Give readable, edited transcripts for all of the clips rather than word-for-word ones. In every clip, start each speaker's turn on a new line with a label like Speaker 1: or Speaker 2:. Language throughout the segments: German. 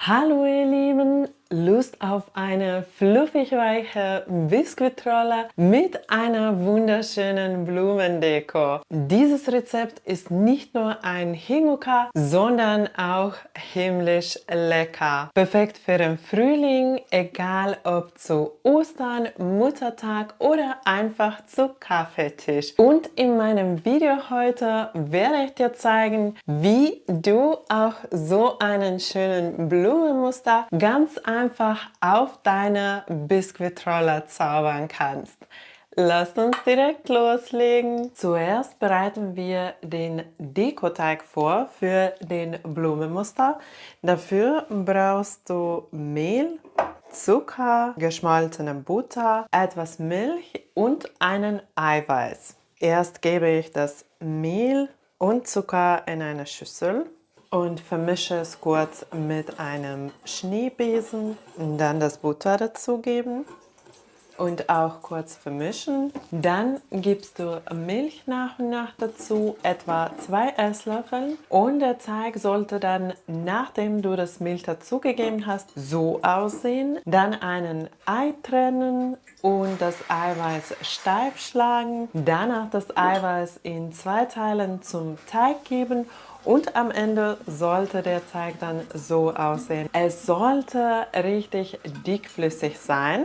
Speaker 1: Hallo ihr Lieben, Lust auf eine fluffig weiche Biskuitrolle mit einer wunderschönen Blumendeko. Dieses Rezept ist nicht nur ein Hingucker, sondern auch himmlisch lecker. Perfekt für den Frühling, egal ob zu Ostern, Muttertag oder einfach zu Kaffeetisch. Und in meinem Video heute werde ich dir zeigen, wie du auch so einen schönen Blumenmuster ganz einfach auf deine Biskuitrolle zaubern kannst. Lasst uns direkt loslegen. Zuerst bereiten wir den Dekoteig vor für den Blumenmuster. Dafür brauchst du Mehl, Zucker, geschmolzene Butter, etwas Milch und einen Eiweiß. Erst gebe ich das Mehl und Zucker in eine Schüssel und vermische es kurz mit einem Schneebesen. Dann das Butter dazugeben und auch kurz vermischen. Dann gibst du Milch nach und nach dazu, etwa 2 Esslöffel. Und der Teig sollte dann, nachdem du das Milch dazugegeben hast, so aussehen. Dann einen Ei trennen und das Eiweiß steif schlagen. Danach das Eiweiß in 2 Teilen zum Teig geben. Und am Ende sollte der Teig dann so aussehen. Es sollte richtig dickflüssig sein.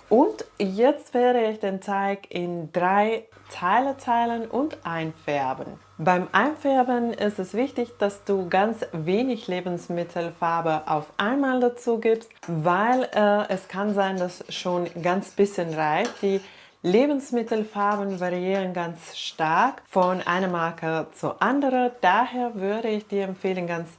Speaker 1: Und jetzt werde ich den Teig in 3 Teile teilen und einfärben. Beim Einfärben ist es wichtig, dass du ganz wenig Lebensmittelfarbe auf einmal dazu gibst, weil es kann sein, dass schon ganz bisschen reicht. Die Lebensmittelfarben variieren ganz stark von einer Marke zur anderen. Daher würde ich dir empfehlen, ganz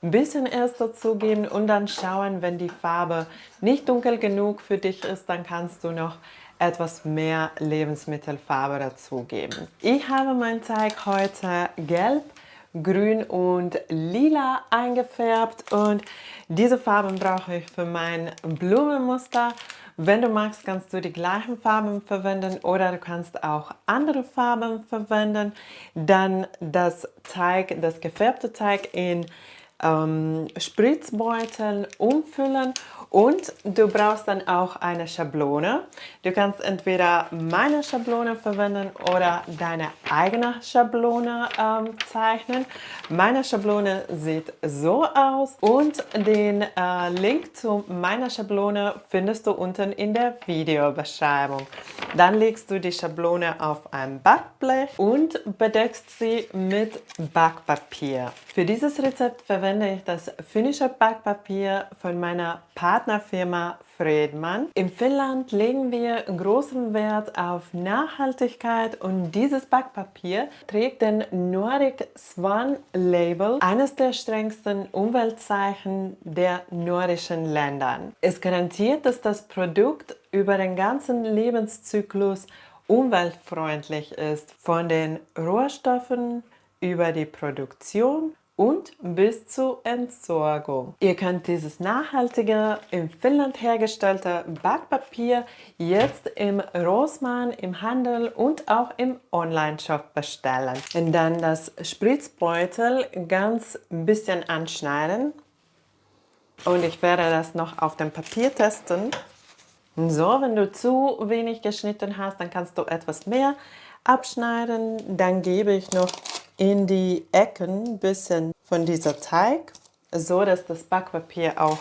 Speaker 1: ein bisschen erst dazugeben und dann schauen, wenn die Farbe nicht dunkel genug für dich ist, dann kannst du noch etwas mehr Lebensmittelfarbe dazugeben. Ich habe meinen Teig heute gelb, grün und lila eingefärbt und diese Farben brauche ich für mein Blumenmuster. Wenn du magst, kannst du die gleichen Farben verwenden oder du kannst auch andere Farben verwenden. Dann das gefärbte Teig in Spritzbeuteln umfüllen und du brauchst dann auch eine Schablone. Du kannst entweder meine Schablone verwenden oder deine eigene Schablone zeichnen. Meine Schablone sieht so aus und den Link zu meiner Schablone findest du unten in der Videobeschreibung. Dann legst du die Schablone auf ein Backblech und bedeckst sie mit Backpapier. Für dieses Rezept verwende ich das finnische Backpapier von meiner Partnerfirma Fredman. In Finnland legen wir großen Wert auf Nachhaltigkeit und dieses Backpapier trägt den Nordic Swan Label, eines der strengsten Umweltzeichen der nordischen Länder. Es garantiert, dass das Produkt über den ganzen Lebenszyklus umweltfreundlich ist, von den Rohstoffen über die Produktion und bis zur Entsorgung. Ihr könnt dieses nachhaltige, in Finnland hergestellte Backpapier jetzt im Rossmann, im Handel und auch im Online-Shop bestellen. Und dann das Spritzbeutel ganz ein bisschen anschneiden. Und ich werde das noch auf dem Papier testen. So, wenn du zu wenig geschnitten hast, dann kannst du etwas mehr abschneiden. Dann gebe ich noch in die Ecken ein bisschen von dieser Teig, so dass das Backpapier auch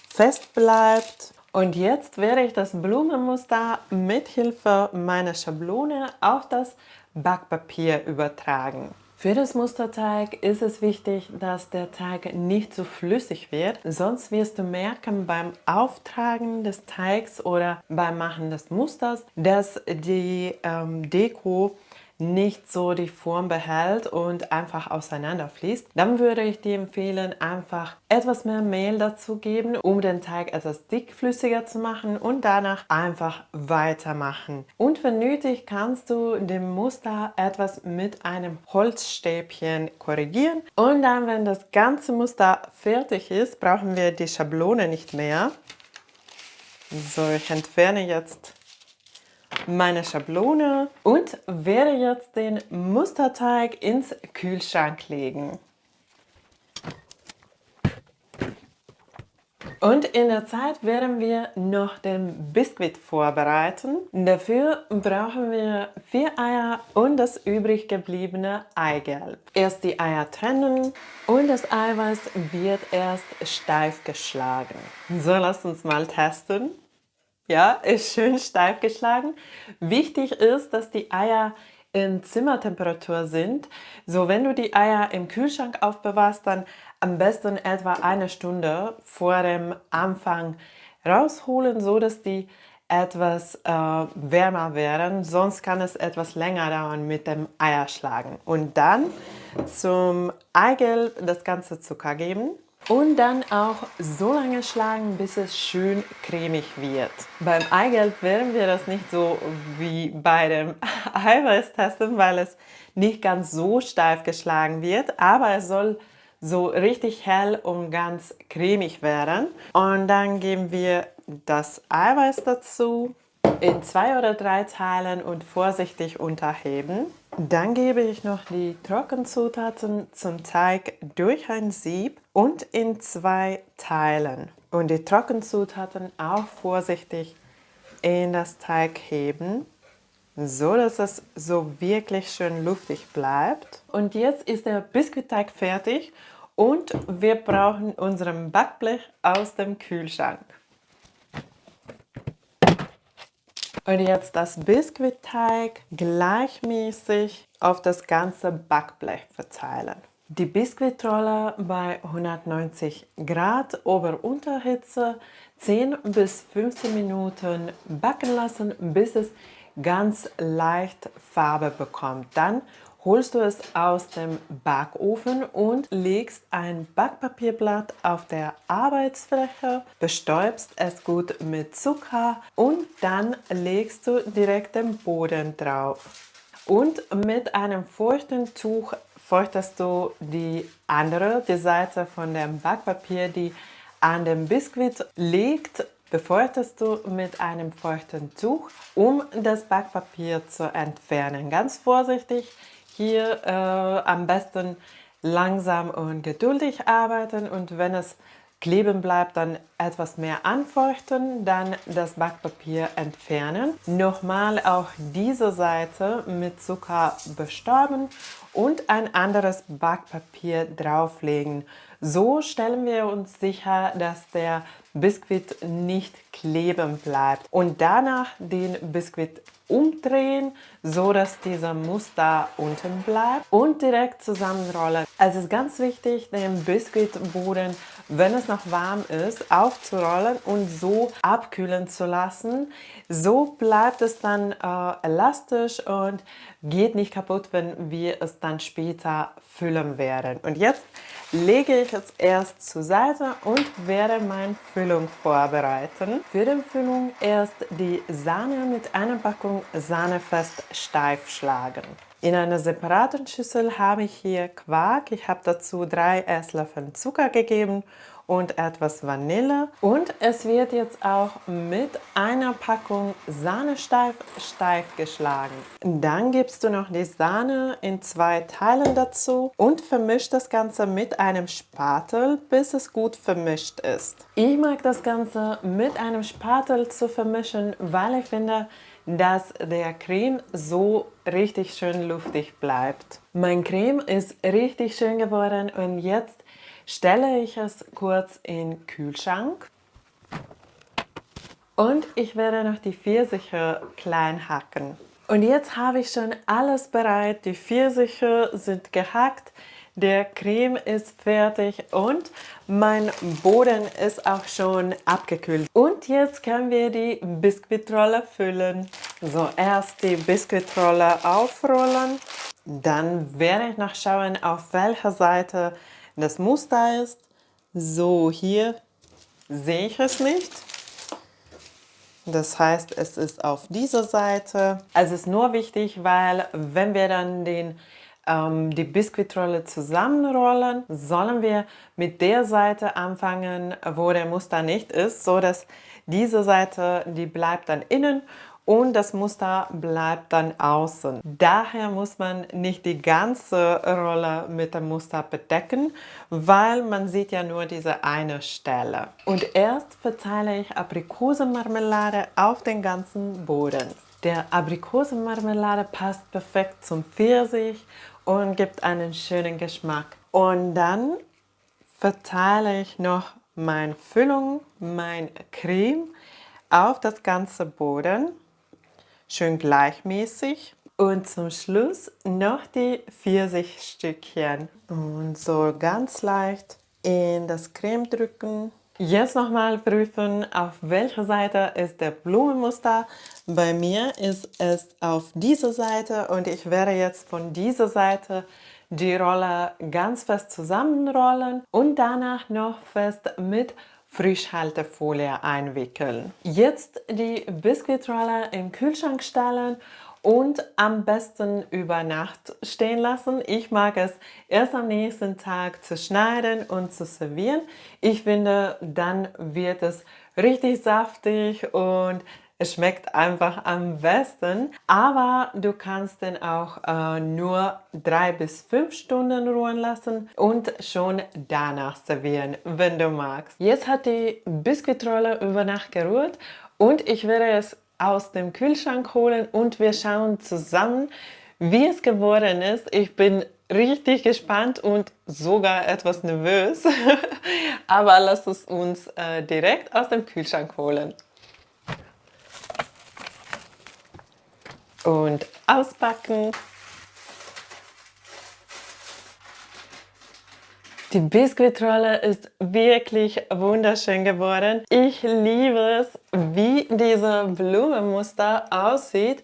Speaker 1: fest bleibt. Und jetzt werde ich das Blumenmuster mit Hilfe meiner Schablone auf das Backpapier übertragen. Für das Musterteig ist es wichtig, dass der Teig nicht zu flüssig wird, sonst wirst du merken beim Auftragen des Teigs oder beim Machen des Musters, dass die Deko nicht so die Form behält und einfach auseinanderfließt. Dann würde ich dir empfehlen, einfach etwas mehr Mehl dazu geben, um den Teig etwas dickflüssiger zu machen und danach einfach weitermachen. Und wenn nötig, kannst du dem Muster etwas mit einem Holzstäbchen korrigieren. Und dann, wenn das ganze Muster fertig ist, brauchen wir die Schablone nicht mehr. So, ich entferne jetzt meine Schablone und werde jetzt den Musterteig ins Kühlschrank legen. Und in der Zeit werden wir noch den Biskuit vorbereiten. Dafür brauchen wir 4 Eier und das übrig gebliebene Eigelb. Erst die Eier trennen und das Eiweiß wird erst steif geschlagen. So, lasst uns mal testen. Ja, ist schön steif geschlagen. Wichtig ist, dass die Eier in Zimmertemperatur sind. So, wenn du die Eier im Kühlschrank aufbewahrst, dann am besten etwa eine Stunde vor dem Anfang rausholen, so dass die etwas wärmer werden. Sonst kann es etwas länger dauern mit dem Eierschlagen. Und dann zum Eigelb das ganze Zucker geben. Und dann auch so lange schlagen, bis es schön cremig wird. Beim Eigelb werden wir das nicht so wie bei dem Eiweiß testen, weil es nicht ganz so steif geschlagen wird, aber es soll so richtig hell und ganz cremig werden. Und dann geben wir das Eiweiß dazu in 2 oder 3 Teilen und vorsichtig unterheben. Dann gebe ich noch die Trockenzutaten zum Teig durch ein Sieb und in 2 Teilen. Und die Trockenzutaten auch vorsichtig in das Teig heben, so dass es so wirklich schön luftig bleibt. Und jetzt ist der Biskuitteig fertig und wir brauchen unseren Backblech aus dem Kühlschrank. Und jetzt das Biskuitteig gleichmäßig auf das ganze Backblech verteilen. Die Biskuitrolle bei 190 Grad Ober-Unterhitze 10 bis 15 Minuten backen lassen, bis es ganz leicht Farbe bekommt. Dann holst du es aus dem Backofen und legst ein Backpapierblatt auf der Arbeitsfläche, bestäubst es gut mit Zucker und dann legst du direkt den Boden drauf. Und mit einem feuchten Tuch feuchtest du die Seite von dem Backpapier, die an dem Biskuit liegt, befeuchtest du mit einem feuchten Tuch, um das Backpapier zu entfernen. Ganz vorsichtig. Hier am besten langsam und geduldig arbeiten und wenn es kleben bleibt, dann etwas mehr anfeuchten, dann das Backpapier entfernen. Nochmal auch diese Seite mit Zucker bestäuben und ein anderes Backpapier drauflegen. So stellen wir uns sicher, dass der Biskuit nicht kleben bleibt. Und danach den Biskuit umdrehen, so dass dieser Muster unten bleibt und direkt zusammenrollen. Es ist ganz wichtig, den Biskuitboden, wenn es noch warm ist, aufzurollen und so abkühlen zu lassen. So bleibt es dann elastisch und geht nicht kaputt, wenn wir es dann später füllen werden. Und jetzt lege ich es erst zur Seite und werde meine Füllung vorbereiten. Für die Füllung erst die Sahne mit einer Packung Sahne fest steif schlagen. In einer separaten Schüssel habe ich hier Quark. Ich habe dazu 3 Esslöffel Zucker gegeben und etwas Vanille. Und es wird jetzt auch mit einer Packung Sahne steif geschlagen. Dann gibst du noch die Sahne in 2 Teilen dazu und vermisch das Ganze mit einem Spatel, bis es gut vermischt ist. Ich mag das Ganze mit einem Spatel zu vermischen, weil ich finde, dass der Creme so richtig schön luftig bleibt. Mein Creme ist richtig schön geworden und jetzt stelle ich es kurz in den Kühlschrank. Und ich werde noch die Pfirsiche klein hacken. Und jetzt habe ich schon alles bereit. Die Pfirsiche sind gehackt, der Creme ist fertig und mein Boden ist auch schon abgekühlt. Und jetzt können wir die Biskuitrolle füllen. So, erst die Biskuitrolle aufrollen. Dann werde ich noch schauen, auf welcher Seite das Muster ist. So, hier sehe ich es nicht. Das heißt, es ist auf dieser Seite. Es ist nur wichtig, weil wenn wir dann die Biskuitrolle zusammenrollen, sollen wir mit der Seite anfangen, wo der Muster nicht ist, so dass diese Seite, die bleibt dann innen und das Muster bleibt dann außen. Daher muss man nicht die ganze Rolle mit dem Muster bedecken, weil man sieht ja nur diese eine Stelle. Und erst verteile ich Aprikosenmarmelade auf den ganzen Boden. Der Aprikosenmarmelade passt perfekt zum Pfirsich und gibt einen schönen Geschmack. Und dann verteile ich noch meine Füllung, mein Creme auf das ganze Boden, schön gleichmäßig. Und zum Schluss noch die Pfirsichstückchen und so ganz leicht in das Creme drücken. Jetzt nochmal prüfen, auf welcher Seite ist der Blumenmuster. Bei mir ist es auf dieser Seite und ich werde jetzt von dieser Seite die Rolle ganz fest zusammenrollen und danach noch fest mit Frischhaltefolie einwickeln. Jetzt die Biskuitrolle im Kühlschrank stellen und am besten über Nacht stehen lassen. Ich mag es erst am nächsten Tag zu schneiden und zu servieren. Ich finde, dann wird es richtig saftig und es schmeckt einfach am besten. Aber du kannst den auch nur 3 bis 5 Stunden ruhen lassen und schon danach servieren, wenn du magst. Jetzt hat die Biskuitrolle über Nacht geruht und ich werde es aus dem Kühlschrank holen und wir schauen zusammen, wie es geworden ist. Ich bin richtig gespannt und sogar etwas nervös. Aber lass es uns direkt aus dem Kühlschrank holen. Und auspacken. Die Biskuitrolle ist wirklich wunderschön geworden. Ich liebe es, wie diese Blumenmuster aussieht.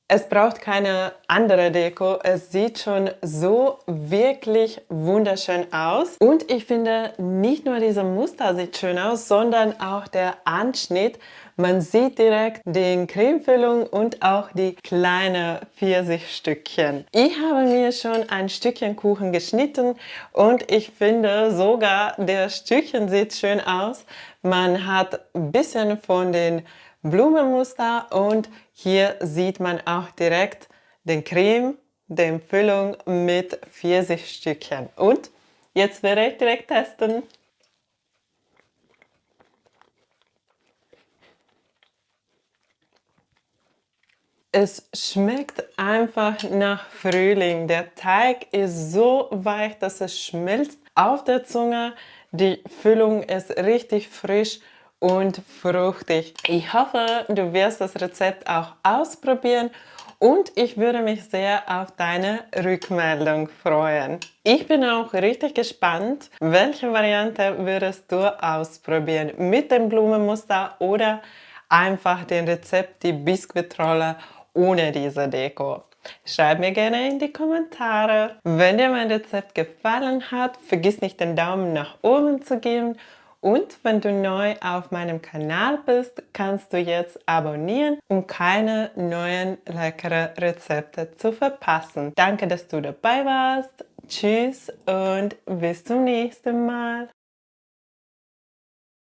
Speaker 1: Es braucht keine andere Deko. Es sieht schon so wirklich wunderschön aus. Und ich finde, nicht nur diese Muster sieht schön aus, sondern auch der Anschnitt. Man sieht direkt die Cremefüllung und auch die kleinen Pfirsichstückchen. Ich habe mir schon ein Stückchen Kuchen geschnitten und ich finde sogar, der Stückchen sieht schön aus. Man hat ein bisschen von den Blumenmuster und hier sieht man auch direkt den Creme, die Füllung mit Pfirsichstückchen. Und jetzt werde ich direkt testen. Es schmeckt einfach nach Frühling. Der Teig ist so weich, dass es schmilzt auf der Zunge. Die Füllung ist richtig frisch und fruchtig. Ich hoffe, du wirst das Rezept auch ausprobieren und ich würde mich sehr auf deine Rückmeldung freuen. Ich bin auch richtig gespannt, welche Variante würdest du ausprobieren? Mit dem Blumenmuster oder einfach den Rezept, die Biskuitrolle ohne diese Deko. Schreib mir gerne in die Kommentare. Wenn dir mein Rezept gefallen hat, vergiss nicht den Daumen nach oben zu geben. Und wenn du neu auf meinem Kanal bist, kannst du jetzt abonnieren, um keine neuen leckeren Rezepte zu verpassen. Danke, dass du dabei warst. Tschüss und bis zum nächsten Mal.